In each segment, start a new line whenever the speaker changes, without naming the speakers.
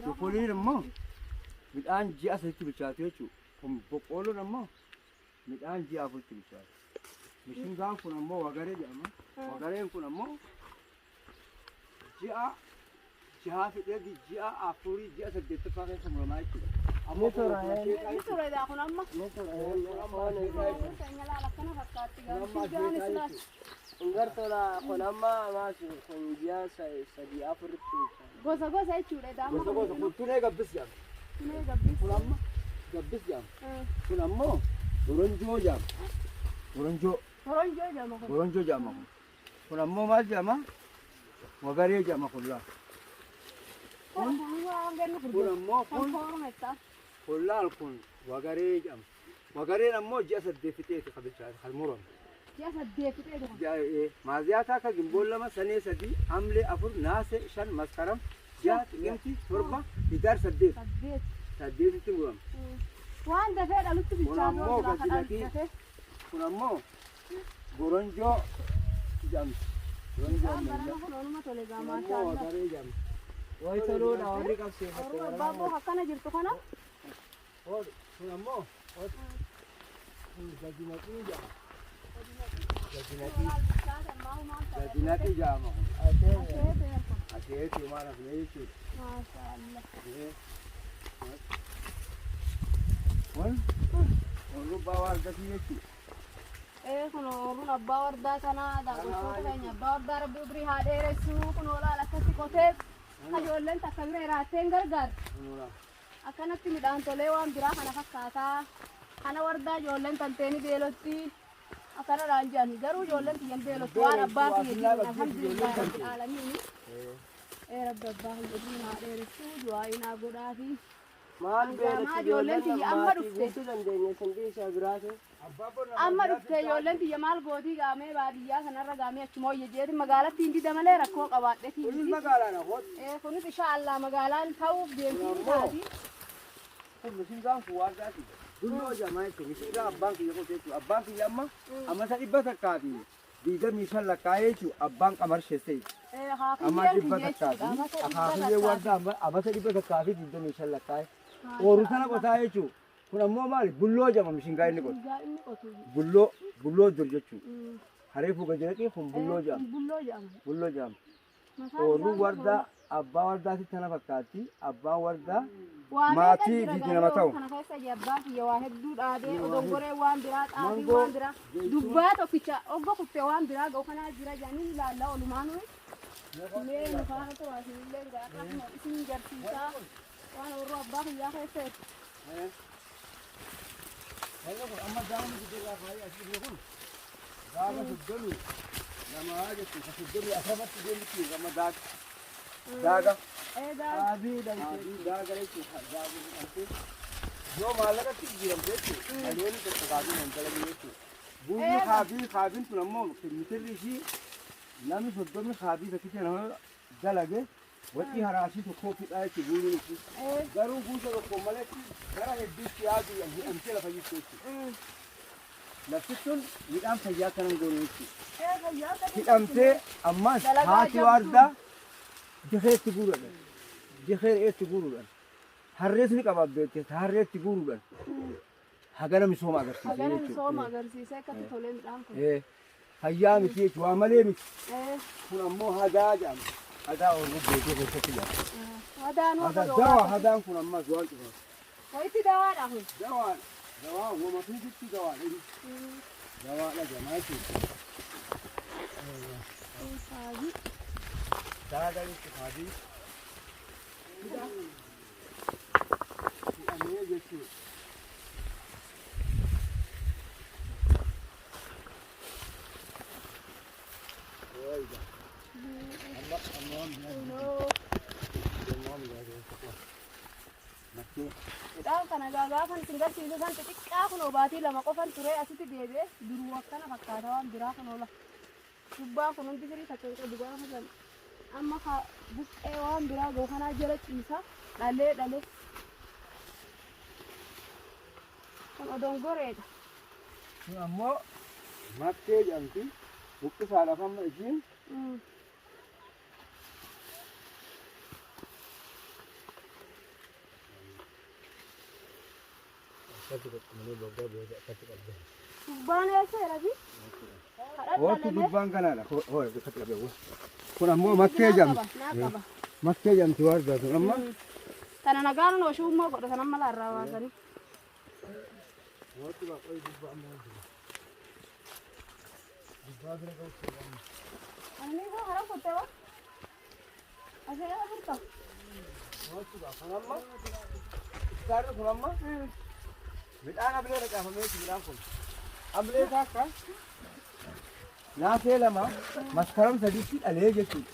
Boqqoolloon immoo midhaan ji'a sadiitti bilchaatu jechuudha. Kun boqqoolloon immoo midhaan ji'a afuritti bilchaatu. Mishingaan kun ammoo wagaree jedhama. Wagareen kun ammoo ji'a fidee ji'a afurii ji'a saddeettaffaa keessa muramaa jechuudha. Ammoo
Misura daa kun amma.
Ungartola kun amma maasu kun ji'a sadii afuritti
gosa gosa jechuudha daa.
gosa kun tunee gabbis jedhama.
Tunee gabbis.
Kun amma gabbis jedhama. Kun ammoo boronjoo jedhama. Boronjoo
jedhama kun.
Boronjoo jedhama kun. Kun ammoo maal jedhama? Wagaree jedhama kun laa. Kun ammoo kun laal kun wagaree jedhama. Wagareen ammoo ji'a saddeet fixeeti qabilchaati kan muramu.
Ji'a saddeet fixeeti.
Maaziyaataa akka gimboon lama sanee sadii hamlee afur naasee shan maskaram ji'a xiqqeetti torba hiddaar saddeet. Saddeetitti murama.
Waan dafee dhalutti
bilchaatu. Kun ammoo boronjoo jedhamti. Wagaree jedhamti.
way toluudha warri qabsiifate
baaboo akkana jirtu kana.
Kun ammoo gajinaqii jedhama. Gajinaqii jedhama kun. Asheetii maal hafnee jechuudha. Kun rubbaa waardatii jechuudha.
Kun ooluun abbaa wardaa kanaa daawwachoota keenya abbaa wardaa rabbi umrii haa dheeressu kun olaal akkatti qotee ijoolleen takka bira hiraatteen gargaarti. Akkanatti midhaan tolee waan biraa kana fakkaataa kana wardaa ijoolleen tanteeni beelotti akkanadhaan jedhani garuu ijoolleen xiyyan beelotti waan abbaan xiyyeetiin alhamdulillah rabbil aalamiin rabbi abbaa umrii haa dheeressu du'aa inaa godhaafi.
maal beelatti
ijoolleen xiyya amma dhufte.
guutuu dandeenya sindii isaa biraate.
Amma dhufte ijoolleen xiyya maal gootii gaamee baadiyyaa sanarra gaamee achuma hojjeteeti magaalatti hin didamalee rakkoo qabaadheeti.
Kunis magaalaan hawwatu.
Kunis inshaallah magaalaan ta'uuf deemtii taati.
Kun mishingaan kun waardaati. Dulloo jedhama jechuudha. Mishingaa abbaan kiyya qotee jechuudha. Abbaan kiyya amma ammasa dhibba takkaa fi 25 lakkaa'ee jechuudha. Abbaan qamarshessee. Amma dhibba takkaa fi akaakilee wardaa ammasa dhibba takkaa fi 25 lakkaa'ee. Ooru sana qotaa jechuudha. Kun ammoo maali? Bulloo jedhama mishingaa inni qotu. Bulloo dur jechuudha. Hareefu gajinaqii kun bulloo jedhama. Bulloo jedhama. Ooru wardaa abbaa wardaatti tana fakkaatti. Abbaan wardaa maatii biyyi nama ta'u.
Kana keessa abbaan kiyya waa hedduu dhaabee odongoree waan biraa xaafii waan biraa dubbaa tokkicha obbo kuttee waan biraa ga'u kanaa jira jedhanii ilaallaa olumaanuu. Mee nuufaa haa ta'u asinillee akkasuma isin garsiisaa waan warra abbaa kiyyaa keessatti.
Amma daawwanni guddaa faayyaa asii kun gaafa soddomii namaa jechuudha. Soddomii asirratti deemti amma daaga. Aabii daaga jechuudha. Yoo maallaqatti jijjiiramte jechuudha. Dhaloonni tokko kaabii hin dalagee jechuudha. Buuyyi kaabiin tun ammoo mitirri ishii namni soddomii kaabii fakkii nama dalage waqtii haraasii tokkoo fidhaa jechuudha buuyyiin ishii. Garuu buusa tokko malee gara hedduutti yaadu jedhamtee lafa jirtu jechuudha. Lafti tun midhaan fayyaa kanan goone jechuudha. Hidhamtee ammas haati waardaa dikeetti guuruudhaan. Dikeetti guuruudhaan. Harrees ni qaba beekte harreetti guuruudhaan. Hagana misooma agarsiisee jechuudha.
Hagana misooma agarsiisee akkatti tolee midhaan kun.
Fayyaa miti jechuudha waa malee miti. Kun ammoo hadaa jedhama. Hadaa ooluu beekee keessatti jedhama. Hadaan kun ammas waan cufa.
Wayitti dawaadha kun.
Dawaadha. Dawaa uumama fiigitti dawaadha. Dawaadha jedhama jechuudha. Daagaa jechuudha adii. Hidhamee jechuudha.
Midhaan kana gaagaa kan isin garsiisu san xixiqqaa kun obaatii lama qofan turee asitti deebi'ee duruu akkana fakkaata waan biraa kan oola. Gubbaan kun hundi firii takka qabu gaafa sana. Amma buqqee waan biraa goo kanaa jala ciisa dhalee. Kun odongoreedha.
Kun ammoo makkee jedhamti. Buqqisaadhaaf amma ishiin
Dubbaan eesseera fi?
Hooti dubbaan kanaadha. Hoo bikkatti qabee. Kun ammoo makkee jamti. Makkee jamti wardaatu amma.
Kana nagaan noo shummoo godhatan amma laarraa waasanii.
Hooti baqqoo dubbaan maal dubbaa bira qabu.
Ani koo hara kuttee wa? Asee furta.
Hooti baqqoo amma. Istaarri kun amma. Midhaan abilee dhaqaafamee midhaan kun. Abilee akka naasee lama maskaram sadiitti dhalee jechuudha.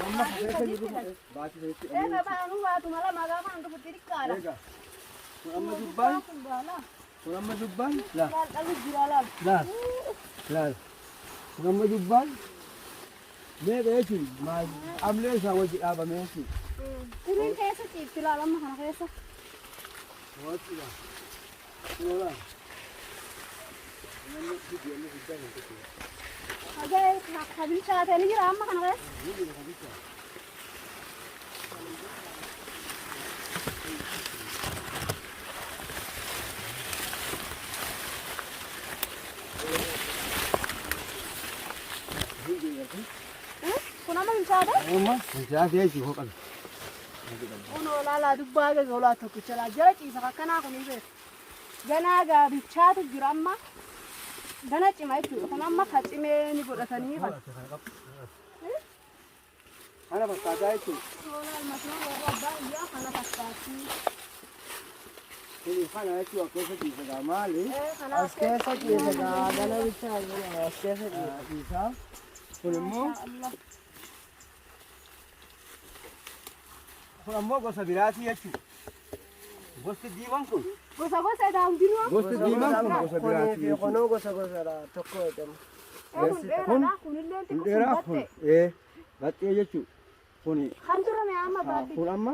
Amma keessa jiru baatii sadiitti dhalee.
Babaanu waatu mala magaa kan dhufutti dhiqqaadha.
Egaa kun amma dubbaan kun amma dubbaan laal
Dhalu jira laal.
laal kun amma dubbaan meeqa jechuun maal amlee isaa wajji dhaabamee jechuudha.
Turiin keessa ciibti laal amma kana keessa.
Hootidha. Suuraa. Namni biyyoonni guddaa hin tokko.
Hagee kabiin chaatee jira amma kana keessa. Kun amma hin chaatee?
Amma chaatee jechuun hoqan.
Kun olaalaa dubbaa gaga olaa tokkicha laa jala ciisa akkanaa kun hin beeku. Ganaa gaabichaatu jira amma. Gana cima jechuudha. Kun amma ka cimee ni godhatanii kan.
Kana fakkaataa jechuudha.
Olaal masnoo warra abbaa iyyaa kana fakkaatti.
Kuni kana jechuudha keessa ciisagaa maali?
As keessa ciisa gana bichaa as keessa
ciisa. Kun immoo kun ammoo gosa biraati jechuudha. Gosti diimaan kun.
Gosa gosa daawwinuu.
Gosti diimaan kun gosa biraati.
Kunoo gosa gosa tokko jedhamu.
Kun dheeraa kun baxxee jechuudha. Kuni
kan turame amma baadhi.
kun amma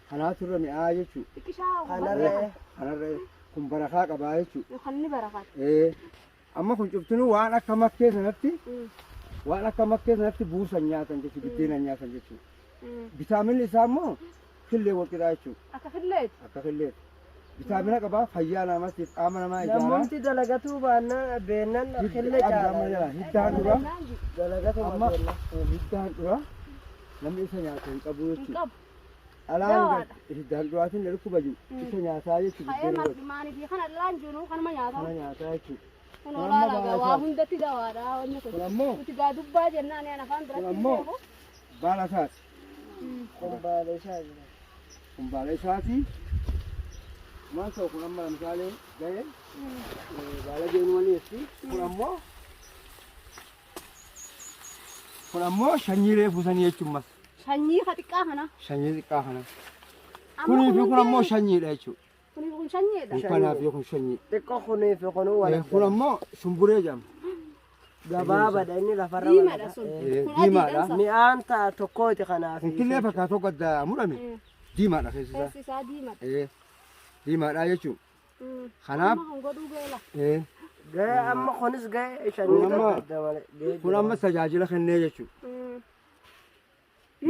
kanaa turre mi'aa jechuudha.
Ikishaa
Kanarree
kun barakaa qabaa jechuudha.
kan ni barakaat.
Amma kun cuftinuu waan akka makkee sanatti waan akka makkee sanatti buusan nyaatan jechuudha. Biddeena nyaatan jechuudha. Bitaaminni isaa immoo killee walqixaa jechuudha.
Akka filleeti.
Akka killeeti. Bitaamina qabaa fayyaa namaatiif qaama namaa ijaaraa.
namoonni dalagatuu baannaan beennan killee caalaa
Hiddaan dura
dalagatuu
amma
baannaan.
hiddaan dura namni isa nyaatu hin qabu
Hin
jechuudha.
qabu.
Dhalaan hiddaan duraatiin dhukkuba jiru isa nyaataa jechuudha.
Ka'ee maanii fi kana dhalaan jiru kanuma nyaatamu.
Kana nyaataa jechuudha.
Kun olaanaa waa hundatti gawaadha wanni kun.
Kun ammoo
Nuti gaa dubbaa jennaan ani afaan
kun
biratti
ammoo baala isaati.
Kun baala isaa jira.
Kun baala isaati. Maal ta'u kun amma misaalee ga'e baala deemuu maleessi. Kun ammoo sanyii reefusanii jechuun
Sanyii ka xiqqaa kana.
sanyii xiqqaa kana. Kunii fi kun ammoo sanyiidha jechuudha.
Kuni kun sanyiidha.
Kun kanaaf yoo kun sanyii.
Xiqqoo kunii fi kunuu wal
Kun ammoo shumburee jedhama.
gabaabadha inni lafarra
Diimaadha sun. Kun
Diimaadha.
adiidha.
mi'aan ta'a tokkooti kanaaf.
Kun killee fakkaatoo gaddaa murame diimaadha keessa isaa.
Keessi isaa diimaadha.
Diimaadha jechuudha. Kanaaf
Amma kun godhuu beela.
Ga'e amma kunis ga'e
Kun
shanii
amma-
gadda malee.
kun amma tajaajila kennee jechuudha.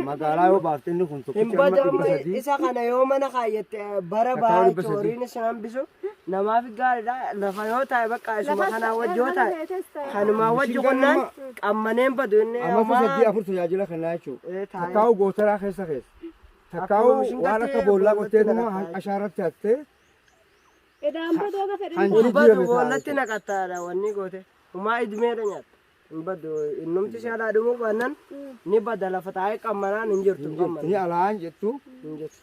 Magaalaa yoo baafte inni kun
Hin
tokkichi amma
bada
300.
isa kana yoo mana kaayyette bara
Akka
baay'ee
300.
horiin isin hambisu namaaf gaariidha. Lafa yoo taa'e bakka isuma kanaa wajji yoo taa'e kanumaa wajji qonnaan qammaneen badu inni
Amma 3-4 tajaajila kennaa jechuudha. Takkaa'u gootaraa keessa. Takkaa'u waan akka boollaa qottee immoo ashaaratti hattee
Edaan badoo gafe
Kan
dhingaa.
Badu boollatti naqattaadha wanni goote. Humaa idmeedha nyaata. Hin badu innumti shaalaa dhumuu baannaan ni bada lafa taa'ee qammanaan hin jirtu
ni
qammanaan.
alaan jettu
Hin jirtu.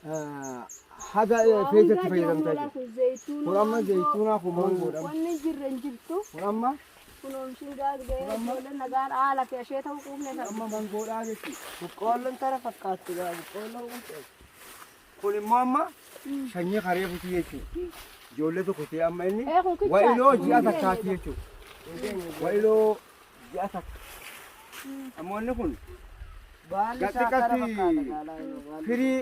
haga feesatti fayyadamtaa
Kun
jirti.
zayituuna.
Kun amma zayituunaa kun mangoodha.
Wanni jirre hin jirtu.
Kun amma
Kun oomishni gaagdee ijoolleen nagaan haala fi ashee ta'uu quufne sana.
amma mangoodhaa jechuudha.
Boqqoolloon tara fakkaatti gaa boqqoolloon kun ta'e.
Kun immoo amma sanyii karee butii jechuudha. Ijoollee tokko ta'e amma inni
Kun kichaa.
wa'iloo ji'a takkaati jechuudha. Wa'iloo ji'a takka. Ammoo inni kun
Baalli
Gati
isaa tara
gati
fakkaata gaalaa yoo
firii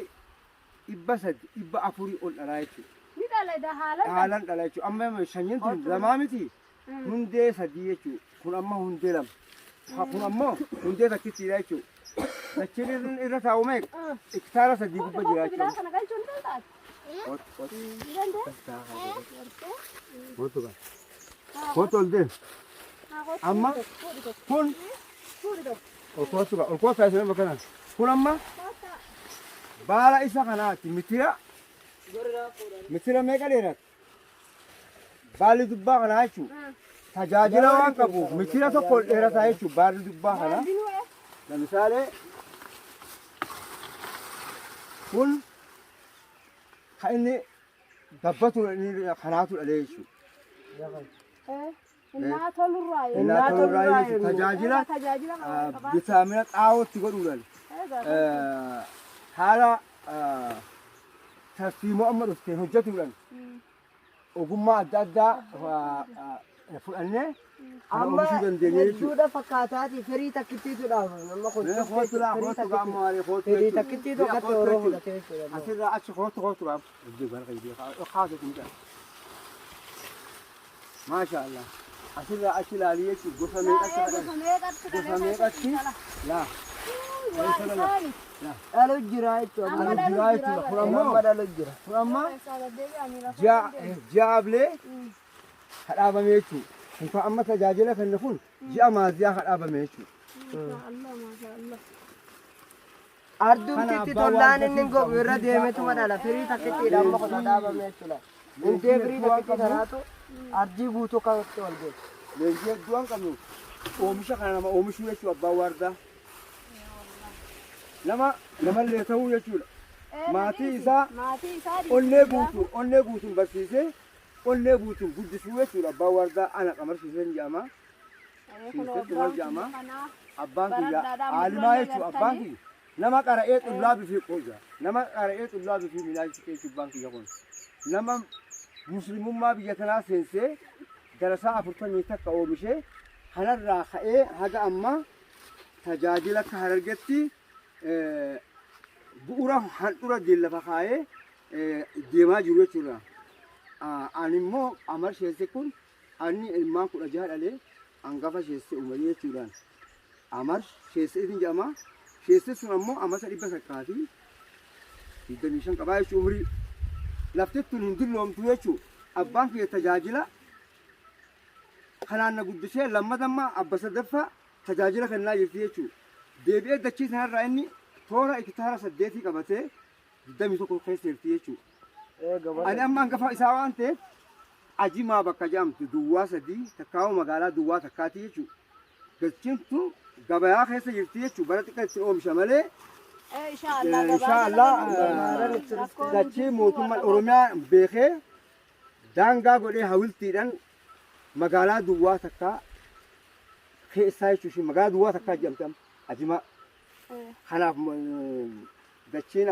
300 400 ol dhalaa jechuudha.
Ni dhala haala.
Haalaan dhala jechuudha. Amma sanyiin tun lamaa miti. Hundee sadii jechuudha. Kun amma hundee lama. Kun ammoo hundee takkittiidha jechuudha. Dachiin irra taa'u meeqa? Hektaara 3 gubba jira
Biraa
jechuudha.
kana galchuun ni taate.
Kootu ol deemu. Amma kun ol kootaa isa nama kanaan. Kun amma baala isa kanaati mitira meeqa dheerata? Baalli dubbaa kanaa jechuun tajaajila waan qabuuf mitira tokko ol dheerataa jechuun baalli dubbaa kanaa. Misaalee kun kan inni gabbatu kanaatu dhalee jechuudha.
Innaa tolurraa
tajaajila vitaamina xaawootti godhuudhaan haala tartiimoo amma dhufteen hojjetuudhaan ogummaa adda addaa fudhannee
amma
oomishuu dandeenya jechuudha.
hedduudha fakkaataati firii takkittiituudhaaf nama kun firii takkittiitu akkatti yeroo fudhatee jechuudha.
asirraa achi kootuudhaaf maasha Allah asirraa achi ilaalii jechuudha gosa meeqatti laa
dhalu jira jechuudha.
kun ammoo
dhalu jira.
kun amma jaablee kadhaabame jechuudha. Kun amma tajaajila kenna kun ji'a maaziyaa kadhaabame jechuudha.
Ardumtitti tollaan inni gogu irra deemetuma dhala firii takkittiidha amma kun dhaabame jechuudha. Indee firii takkitti kanaatu ardii guutuu kanatti wal geessu.
Leenjii hedduu waan qabnu oomisha kana nama oomishuu jechuudha abbaan waardaa. Namallee ta'uu jechuudha. Maatii isaa onnee guutuun barsiisee onnee guutuun guddisuu jechuudha abbaan waardaa ana qamarsiiseen jedhama. Siisee jedhama. Abbaan kiyya aalimaa jechuudha abbaan kiyya. Nama qara'ee xullaa bifii qooja. Nama qara'ee xullaa bifii milaasitee jechuudha abbaan kiyya kun. Nama muslimummaa biyya kanaa seensee darasaa 40 takka oomishee kanarraa ka'ee haga ammaa tajaajila akka Harargetti bu'uura handhuura lafa kaa'ee deemaa jiru jechuudha. Ani immoo amar sheesse kun ani ilmaan 16 dhalee hangafa sheesse uumanii jechuudhaan. Amar sheesse isin jedhama. Sheesse sun ammoo amasa 125 qabaa jechuudha umurii. Laftettuun hin dulloomtu jechuudha. Abbaan kiyya tajaajila kanaan na guddisee lammatammaa abba sadaffaa tajaajila kennaa jirti jechuudha. Deebi'ee dachii sanarraa inni toora hektaara 8 qabatee 21 keessa jirti jechuudha. Ani amma hangafa isaa waan ta'eef ajimaa bakka jedhamtu duwwaa 3 takkaawwa magaalaa duwwaa takkaati jechuudha. Dachiin tun gabayaa keessa jirti jechuudha. Bara xiqqaa itti oomisha malee. Inshaallah dachii mootummaan Oromiyaa beekee daangaa godhee hawiltiidhaan magaalaa duwwaa takkaa keessaa jechuudha. Magaalaa duwwaa takkaa jedhamti ajimaa. Kanaaf dachiin